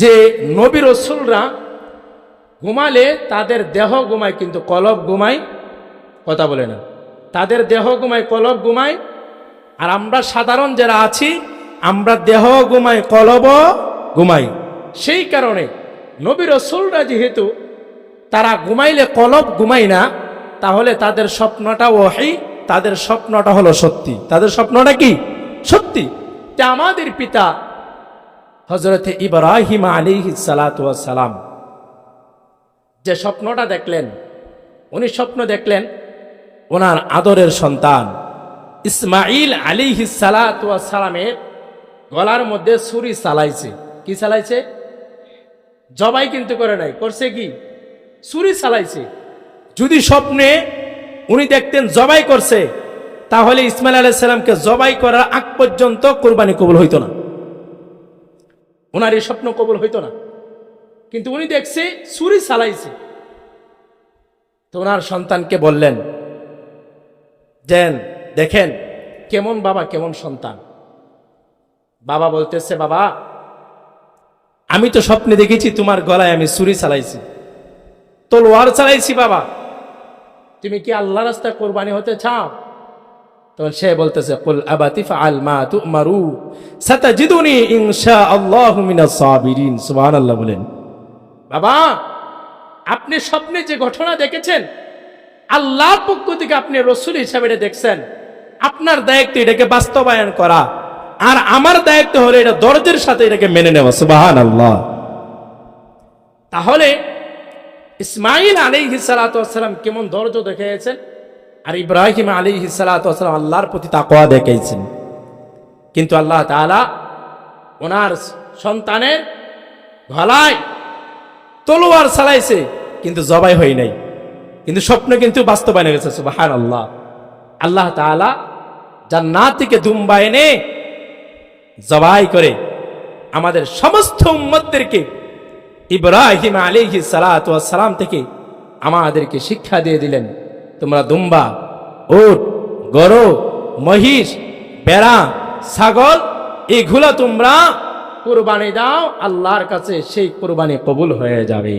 যে নবী রাসূলরা ঘুমালে তাদের দেহ ঘুমায় কিন্তু কলব ঘুমায়, কথা বলে না, তাদের দেহ ঘুমায় কলব ঘুমায়। আর আমরা সাধারণ যারা আছি আমরা দেহ ঘুমাই কলব ঘুমাই। সেই কারণে নবী রাসূলরা যেহেতু তারা ঘুমাইলে কলব ঘুমাই না, তাহলে তাদের স্বপ্নটা ওহী, তাদের স্বপ্নটা হলো সত্যি। তাদের স্বপ্নটা কি? সত্যি। তা আমাদের পিতা হযরত ইব্রাহিম আলাইহিস সালাতু ওয়াস সালাম যে স্বপ্নটা দেখলেন, উনি স্বপ্ন দেখলেন ওনার আদরের সন্তান ইসমাঈল আলাইহিস সালাতু ওয়াস সালামের গলার মধ্যে ছুরি চালাইছে। কি চালাইছে? জবাই কিন্তু করে নাই, করছে কি? ছুরি চালাইছে। যদি স্বপ্নে উনি দেখতেন জবাই করছে, তাহলে ইসমাঈল আলাইহিস সালামকে জবাই করার আগ পর্যন্ত কুরবানি কবুল হইতো না, ওনার এই স্বপ্ন কবুল হইতো না। কিন্তু উনি দেখছে ছুরি চালাইছে। তো ওনার সন্তানকে বললেন, দেখেন কেমন বাবা কেমন সন্তান। বাবা বলতেছে, বাবা আমি তো স্বপ্নে দেখেছি তোমার গলায় আমি ছুরি চালাইছি, তলোয়ার চালাইছি, বাবা তুমি কি আল্লাহর রাস্তায় কোরবানি হতে চাও? তখন সে বলতেছে, কুল আবাতি ফাআল মা তুমারু সাতাজিদুনি ইনশাআল্লাহু মিনাস সাবিরিন। সুবহানাল্লাহ বলেন। বাবা আপনি স্বপ্নে যে ঘটনা দেখেছেন, আল্লাহর পক্ষ থেকে আপনি রাসূল হিসেবে এটা দেখছেন, আপনার দায়িত্ব এটাকে বাস্তবায়ন করা, আর আমার দায়িত্ব হলো এটা দরদের সাথে এটাকে মেনে নেওয়া। সুবহানাল্লাহ। তাহলে ইসমাঈল আলাইহিস সালাতু ওয়াস সালাম কেমন ধৈর্য দেখিয়েছেন, আর ইব্রাহিম আলাইহিস সালাতু ওয়াস সালাম আল্লাহর প্রতি তাকওয়া দেখিয়েছেন। কিন্তু আল্লাহ তাআলা ওনার সন্তানের গলায় তলোয়ার চালাইছে কিন্তু জবাই হয় নাই, কিন্তু স্বপ্ন কিন্তু বাস্তবায়ন হয়ে গেছে। সুবহানাল্লাহ। আল্লাহ তাআলা জান্নাত থেকে দুম্বা এনে জবাই করে আমাদের সমস্ত উম্মতদেরকে ইব্রাহিম আলাইহিস সালাতু ওয়াস সালাম থেকে আমাদেরকে শিক্ষা দিয়ে দিলেন, তোমরা দুম্বা, উট, গরু, মহিষ, ভেড়া, ছাগল এগুলো তোমরা কুরবানি দাও, আল্লাহর কাছে সেই কুরবানি কবুল হয়ে যাবে।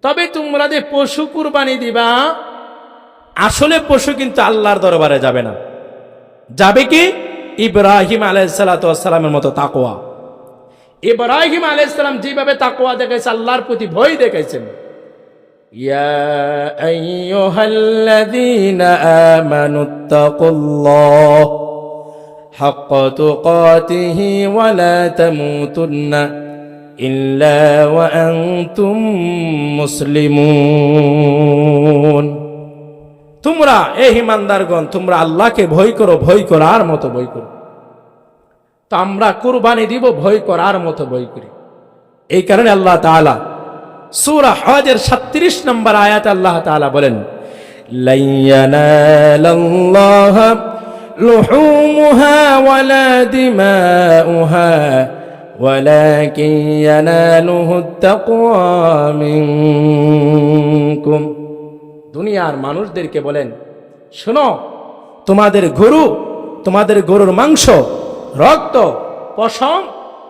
তবে তোমরা যে পশু কুরবানি দিবা, আসলে পশু কিন্তু আল্লাহর দরবারে যাবে না, যাবে কি? ইব্রাহিম আলাইহিস সালাতু ওয়াস সালামের মতো তাকওয়া। ইব্রাহিম আলাইহিস সালাম যেভাবে তাকওয়া দেখাইছে, আল্লাহর প্রতি ভয় দেখাইছেন। ইয়া আইয়ুহাল্লাযীনা আমানুত্তাকুল্লাহ হাক্কা তুকাতিহি ওয়া লা তামুতুন্না ইল্লা ওয়া আনতুম মুসলিমুন। তোমরা ঈমানদারগণ তোমরা আল্লাহকে ভয় করো, ভয় করার মতো ভয় করো। তো আমরা কুরবানি দিব ভয় করার মতো ভয় করি। এই কারণে আল্লাহ তাআলা সূরা হজের ৩৭ নম্বর আয়াতে আল্লাহ তাআলা বলেন, লা ইয়ানালাল্লাহু লুহুমুহা ওয়ালা দিমাউহা ওয়ালাকিন ইয়ানালুহুত তাকওয়া মিনকুম। দুনিয়ার মানুষদেরকে বলেন, শোনো, তোমাদের গরুর মাংস, রক্ত, পশম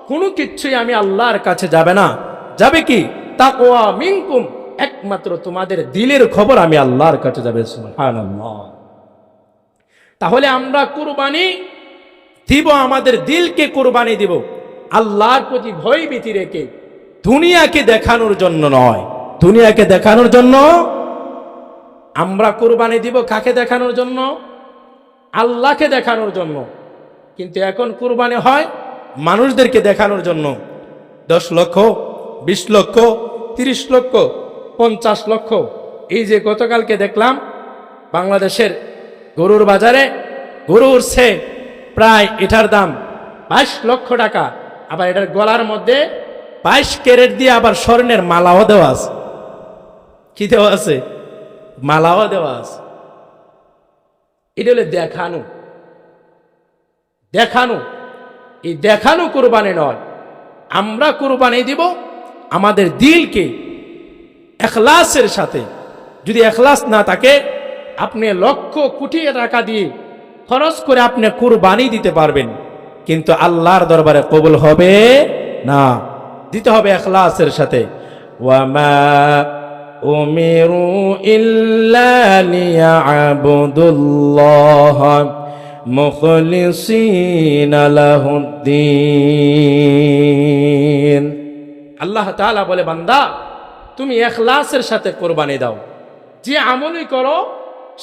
কোনো কিছুই আমি আল্লাহর কাছে যাবে না, যাবে কি? তাকওয়া মিনকুম, একমাত্র তোমাদের দিলের খবর আমি আল্লাহর কাছে যাবে। সুবহানাল্লাহ। তাহলে আমরা কুরবানি দিব, আমাদের দিলকে কুরবানি দিব আল্লাহর প্রতি ভয় ভীতি রেখে, দুনিয়াকে দেখানোর জন্য নয়। দুনিয়াকে দেখানোর জন্য আমরা কুরবানি দিব, কাকে দেখানোর জন্য? আল্লাহকে দেখানোর জন্য। কিন্তু এখন কুরবানি হয় মানুষদেরকে দেখানোর জন্য। 10 লক্ষ, 20 লক্ষ, 30 লক্ষ, 50 লক্ষ। এই যে গতকালকে দেখলাম বাংলাদেশের গরুর বাজারে গরু উঠছে প্রায়, এটার দাম 22 লক্ষ টাকা। আবার এটার গলার মধ্যে 22 ক্যারেট দিয়ে আবার স্বর্ণের মালাও দেওয়া আছে। কি দেওয়া আছে? মালাও দেওয়া আছে। এটা হলে দেখানো। এই দেখানো কুরবানি নয়। আমরা কুরবানি দিব আমাদের দিলকে ইখলাসের সাথে। যদি ইখলাস না থাকে, আপনি লক্ষ কোটি টাকা দিয়ে খরচ করে আপনি কুরবানি দিতে পারবেন, কিন্তু আল্লাহর দরবারে কবুল হবে না। দিতে হবে ইখলাসের সাথে। ওয়ামা উমিরু ইল্লা লিয়াবুদুল্লাহ মুখলিসিনা লাহুদ্দিন। আল্লাহ তাআলা বলে, বান্দা তুমি ইখলাসের সাথে কুরবানি দাও। যে আমলই করো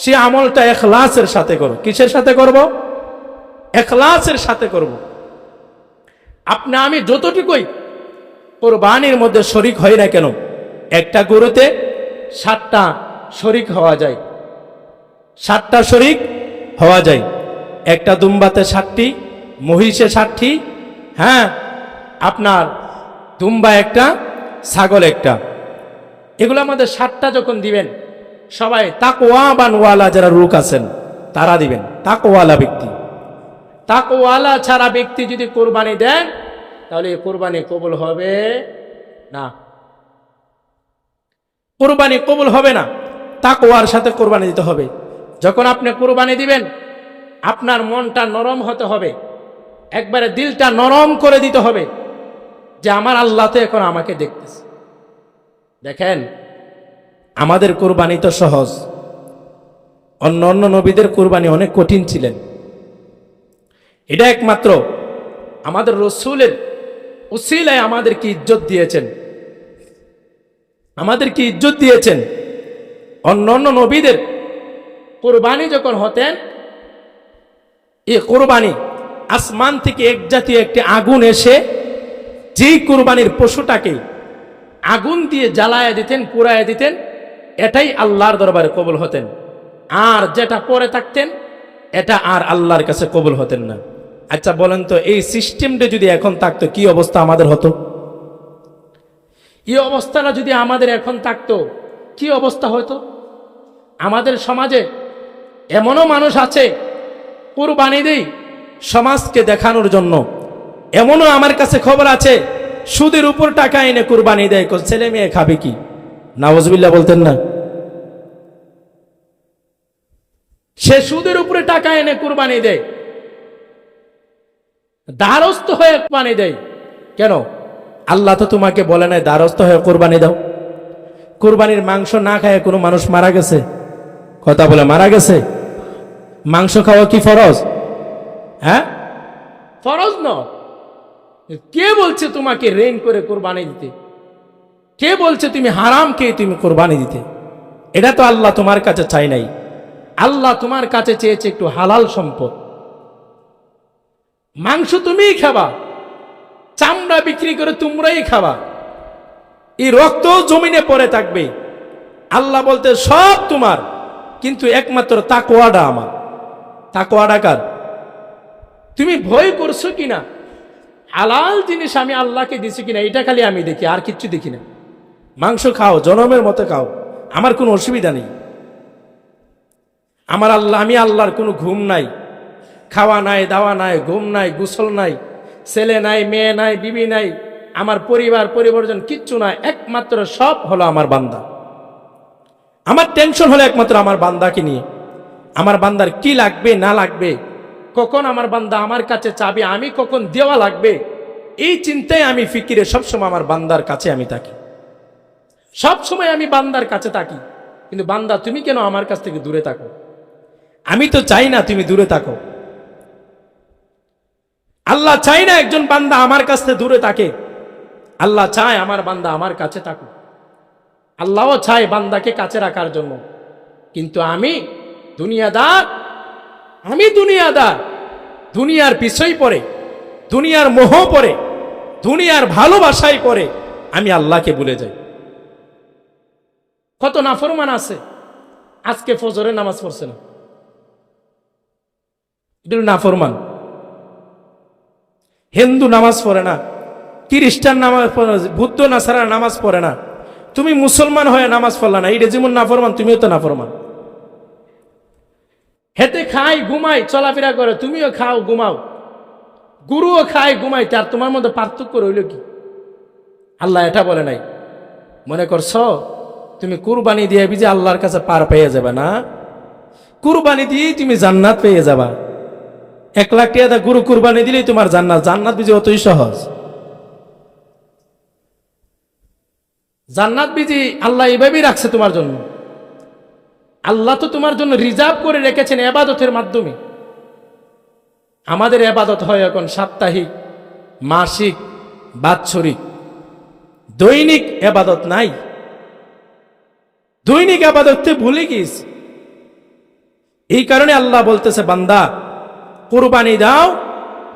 সে আমলটা ইখলাসের সাথে করো। কিসের সাথে করব? ইখলাসের সাথে করব। আপনি আমি যতটুকুই কুরবানির মধ্যে শরীক হই না কেন, একটা গরুতে 7টা শরীক হওয়া যায়, 7টা শরীক হওয়া যায়। একটা দুম্বাতে 7টি, মহিষে 7টি, হ্যাঁ আপনার দুম্বা একটা, ছাগল একটা, এগুলো আমাদের 7টা যখন দিবেন, সবাই তাকওয়াবানওয়ালা যারা লোক আছেন তারা দিবেন। তাকওয়ালা ব্যক্তি, তাকওয়ালা ছাড়া ব্যক্তি যদি কোরবানি দেন তাহলে এই কোরবানি কবুল হবে না। কোরবানি কবুল হবে না। তাকওয়ার সাথে কোরবানি দিতে হবে। যখন আপনি কোরবানি দিবেন আপনার মনটা নরম হতে হবে, একবারে দিলটা নরম করে দিতে হবে যে আমার আল্লাহ তো এখন আমাকে দেখতেছে। দেখেন আমাদের কোরবানি তো সহজ, অন্য অন্য নবীদের কোরবানি অনেক কঠিন ছিলেন। এটা একমাত্র আমাদের রসূলের উসিলায় আমাদেরকে ইজ্জত দিয়েছেন, আমাদেরকে ইজ্জত দিয়েছেন। অন্য অন্য নবীদের কোরবানি যখন হতেন, এই কোরবানি আসমান থেকে এক জাতীয় একটি আগুন এসে যেই কোরবানির পশুটাকে আগুন দিয়ে জ্বালায় দিতেন, পুড়ায় দিতেন, এটাই আল্লাহর দরবারে কবুল হতেন। আর যেটা পরে থাকতেন এটা আর আল্লাহর কাছে কবুল হতেন না। আচ্ছা বলেন তো, এই সিস্টেমটা যদি এখন থাকতো কি অবস্থা আমাদের হতো? এই অবস্থাটা যদি আমাদের এখন থাকতো কি অবস্থা হতো? আমাদের সমাজে এমনও মানুষ আছে কুরবানি দেই সমাজকে দেখানোর জন্য। এমনও আমার কাছে খবর আছে সুদের উপর টাকা এনে কুরবানি দেয়, ছেলে মেয়ে খাবে কি? নাউজুবিল্লাহ বলতেন না? সে সুদের উপরে টাকা এনে কুরবানি দেয়, দ্বারস্থ হয়ে কুরবানি দেয়। কেন? আল্লাহ তো তোমাকে বলে নাই দ্বারস্থ হয়ে কুরবানি দাও। কুরবানির মাংস না খায় কোনো মানুষ মারা গেছে? কথা বলে মারা গেছে? মাংস খাওয়া কি ফরজ? হ্যাঁ, ফরজ নয়। কে বলছে তোমাকে রেন করে কুরবানি দিতে? কে বলছে তুমি হারাম খেয়ে তুমি কুরবানি দিতে? এটা তো আল্লাহ তোমার কাছে চাই নাই। আল্লাহ তোমার কাছে চেয়েছে একটু হালাল সম্পদ। মাংস তুমিই খাবা, চামড়া বিক্রি করে তোমরাই খাবা, এই রক্ত জমিনে পড়ে থাকবে। আল্লাহ বলতে সব তোমার, কিন্তু একমাত্র তাকওয়াটা আমার। তাকওয়াটা কার? তুমি ভয় করছো কিনা, হালাল জিনিস আমি আল্লাহকে দিছি কিনা, এটা খালি আমি দেখি, আর কিচ্ছু দেখি না। মাংস খাও, জনমের মতো খাও, আমার কোনো অসুবিধা নেই। আমার আল্লাহ, আমি আল্লাহর কোনো ঘুম নাই, খাওয়া নাই, দাওয়া নাই, ঘুম নাই, গোসল নাই, ছেলে নাই, মেয়ে নাই, বিবি নাই, আমার পরিবার পরিবর্তন কিচ্ছু নাই। একমাত্র সব হলো আমার বান্দা। আমার টেনশন হলো একমাত্র আমার বান্দাকে নিয়ে। আমার বান্দার কি লাগবে না লাগবে, কখন আমার বান্দা আমার কাছে চাবে, আমি কখন দেওয়া লাগবে, এই চিন্তায় আমি ফিকিরে সবসময় আমার বান্দার কাছে আমি থাকি। সবসময় আমি বান্দার কাছে থাকি। কিন্তু বান্দা তুমি কেন আমার কাছ থেকে দূরে থাকো? আমি তো চাই না তুমি দূরে থাকো। আল্লাহ চাই না একজন বান্দা আমার কাছ থেকে দূরে থাকে। আল্লাহ চায় আমার বান্দা আমার কাছে থাকুক। আল্লাহও চায় বান্দাকে কাছে রাখার জন্য। কিন্তু আমি দুনিয়াদার, দুনিয়ার পিছই পড়ে, দুনিয়ার মোহ পড়ে, দুনিয়ার ভালোবাসায় পড়ে আমি আল্লাহকে ভুলে যাই। কত নাফরমান আছে আজকে ফজরের নামাজ পড়ছে না, এটা নাফরমান। হিন্দু নামাজ পড়ে না, খ্রিস্টান নামাজ পড়ে না, বুদ্ধ নাসারা নামাজ পড়ে না, তুমি মুসলমান হয়ে নামাজ পড়লা না, এটা যেমন নাফরমান তুমিও তো নাফরমান। হেতে খাই ঘুমাই চলাফেরা করে, তুমিও খাও ঘুমাও, গুরুও খায় ঘুমাই, তার তোমার মধ্যে পার্থক্য রইল কি? আল্লাহ এটা বলে নাই। মনে করছো তুমি কুরবানি দিয়ে বিজে আল্লাহর কাছে পার পেয়ে যাবে না? কুরবানি দিয়ে তুমি জান্নাত পেয়ে যাবা। 1 লাখ টাকা গুরু কুরবানি দিলেই তোমার জান্নাত। জান্নাত বুঝে অতই সহজ? জান্নাত বিধি আল্লাহ এইভাবেই রাখছে তোমার জন্য। আল্লাহ তো তোমার জন্য রিজার্ভ করে রেখেছেন ইবাদতের মাধ্যমে। আমাদের ইবাদত হয় এখন সাপ্তাহিক, মাসিক, বাৎসরিক, দৈনিক ইবাদত নাই। দৈনিক ইবাদতকে ভুলে গিয়েছি। এই কারণে আল্লাহ বলতেছে, বান্দা কুরবানি দাও,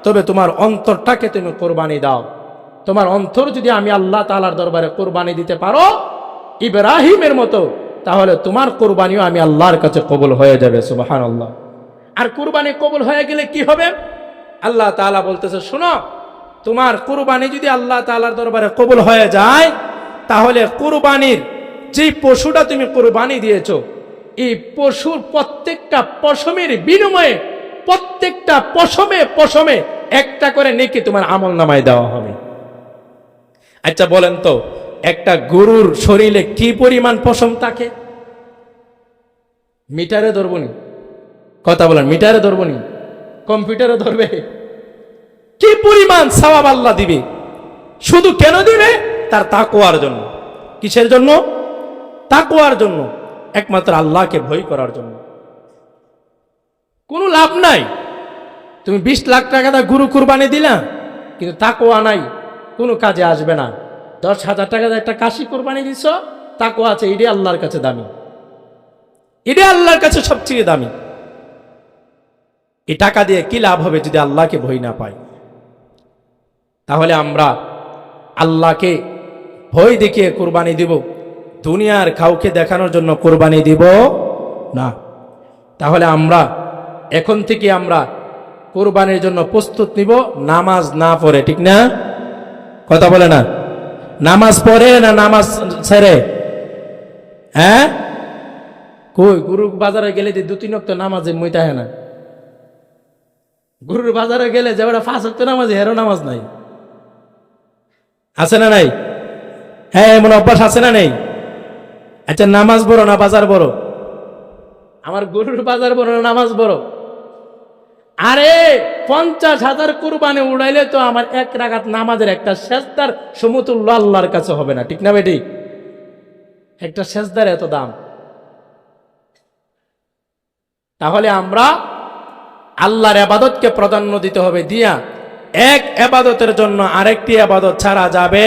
তবে তোমার অন্তরটাকে তুমি কুরবানি দাও। তোমার অন্তর যদি আমি আল্লাহ তাআলার দরবারে কুরবানি দিতে পারো ইব্রাহিমের মতো, তাহলে তোমার কুরবানিও আমি আল্লাহর কাছে কবুল হয়ে যাবে। সুবহানাল্লাহ। আর কুরবানি কবুল হয়ে গেলে কি হবে? আল্লাহ তাআলা বলতেছে, শোনো, তোমার কুরবানি যদি আল্লাহ তাআলার দরবারে কবুল হয়ে যায়, তাহলে কুরবানির যে পশুটা তুমি কুরবানি দিয়েছো, এই পশুর প্রত্যেকটা পশমের বিনিময়ে, প্রত্যেকটা পশমে পশমে একটা করে নেকি তোমার আমল নামায় দেওয়া হবে। আচ্ছা বলেন তো, একটা গরুর শরীরে কি পরিমাণ পশম থাকে? মিটারে ধরবনি? কথা বলেন, মিটারে ধরবনি? কম্পিউটারে ধরবে? কি পরিমাণ সওয়াব আল্লাহ দিবে। শুধু কেন দিবে? তার তাকওয়ার জন্য। কিসের জন্য? তাকওয়ার জন্য, একমাত্র আল্লাহকে ভয় করার জন্য। কোনো লাভ নাই। তুমি 20 লাখ টাকা দা গরু কুরবানি দিলা, কিন্তু তাকওয়া নাই, কোনো কাজে আসবে না। 10,000 টাকা দিয়ে একটা কাশি কুরবানি দিছ, তাকওয়া আছে, এটাই আল্লাহর কাছে দামি, এটাই আল্লাহর কাছে সবচেয়ে দামি। এই টাকা দিয়ে কি লাভ হবে যদি আল্লাহকে ভয় না পাই? তাহলে আমরা আল্লাহকে ভয় দেখিয়ে কুরবানি দিব, দুনিয়ার কাউকে দেখানোর জন্য কুরবানি দিব না। তাহলে আমরা এখন থেকে আমরা কুরবানির জন্য প্রস্তুত নিব, নামাজ না পড়ে, ঠিক না? কথা বলে না? নামাজ পড়ে না নামাজ ছেড়ে? হ্যাঁ, কই গরুর বাজারে গেলে 2-3 ওয়াক্ত নামাজে মইতা হয় না। গরুর বাজারে গেলে যে ওরা 5 ওয়াক্ত নামাজে, হেরো নামাজ নাই, আছে না নাই? হ্যাঁ, এমন অভ্যাস আছে না নেই? আচ্ছা, নামাজ বড় না বাজার বড়? আমার গরুর বাজার বড় না নামাজ বড়? আরে 50,000 কুরবানি উড়াইলে তো আমার 1 রাকাত নামাজের একটা সেজদার সমতুল্য আল্লাহর কাছে হবে না, ঠিক না বেটি? একটা সেজদার এত দাম। তাহলে আমরা আল্লাহর ইবাদতকে প্রাধান্য দিতে হবে, দিয়া এক ইবাদতের জন্য আরেকটি ইবাদত ছাড়া যাবে।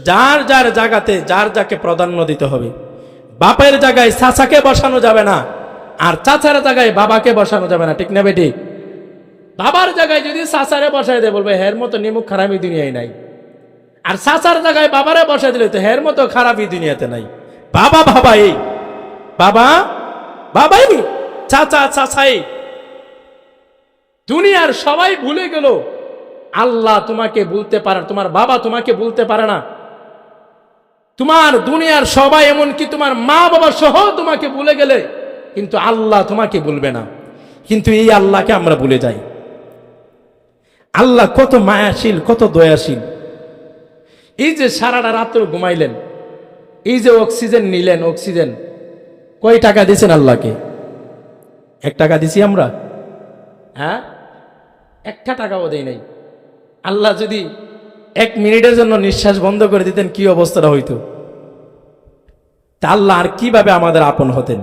যার যার জায়গাতে যার যাকে প্রাধান্য দিতে হবে। বাপের জায়গায় চাচাকে বসানো যাবে না, আর চাচার জায়গায় বাবাকে বসানো যাবে না, ঠিক না বেটি? বাবার জায়গায় যদি চাচারে বসাই দেয়, বলবে হের মতো নিমুখ খারাপই দুনিয়ায় নাই। আর চাচার জায়গায় বাবারে বসাই দিলে তো হের মতো খারাপই দুনিয়াতে নাই। বাবা বাবাই, বাবা বাবাই, চাচা চাচাই। দুনিয়ার সবাই ভুলে গেল, আল্লাহ তোমাকে বলতে পারে, তোমার বাবা তোমাকে বলতে পারে না। তোমার দুনিয়ার সবাই, এমনকি তোমার মা বাবা সহ তোমাকে ভুলে গেলে, কিন্তু আল্লাহ তোমাকে বলবে না। কিন্তু এই আল্লাহকে আমরা ভুলে যাই। আল্লাহ কত মায়াশীল, কত দয়াশীল। এই যে সারাটা রাত্র ঘুমাইলেন, এই যে অক্সিজেন নিলেন, অক্সিজেন কয় টাকা দিয়েছেন আল্লাহকে? 1 টাকা দিছি আমরা? হ্যাঁ, 1 টাকাও দেয় নাই। আল্লাহ যদি 1 মিনিটের জন্য নিঃশ্বাস বন্ধ করে দিতেন, কি অবস্থাটা হইতো? তা আল্লাহ আর কিভাবে আমাদের আপন হতেন?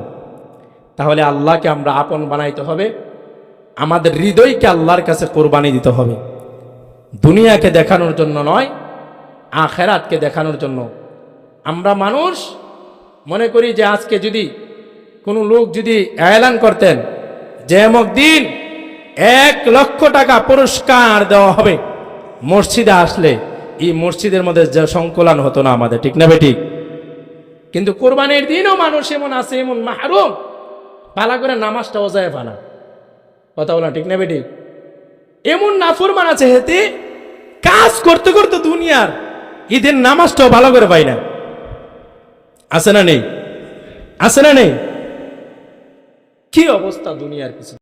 তাহলে আল্লাহকে আমরা আপন বানাইতে হবে, আমাদের হৃদয়কে আল্লাহর কাছে কোরবানি দিতে হবে। দুনিয়াকে দেখানোর জন্য নয়, আখিরাতকে দেখানোর জন্য। আমরা মানুষ মনে করি যে আজকে যদি কোনো লোক যদি এলান করতেন যে এমক দিন 1 লক্ষ টাকা পুরস্কার দেওয়া হবে, মসজিদে আসলে এই মসজিদের মধ্যে যে সংকলন হতো না আমাদের, ঠিক না বেঠিক? কিন্তু কোরবানির দিনও মানুষ এমন আছে, এমন মাহরুম, পালা করে নামাজটা ওজায় ফানা। কথা বলা ঠিক না বেঠিক? এমন নাফরমান আছে, হেতে কাজ করতে করতে দুনিয়ার ঈদের নামাজটাও ভালো করে পাই না। আছে না নেই? আছে না নেই? কি অবস্থা দুনিয়ার কিছু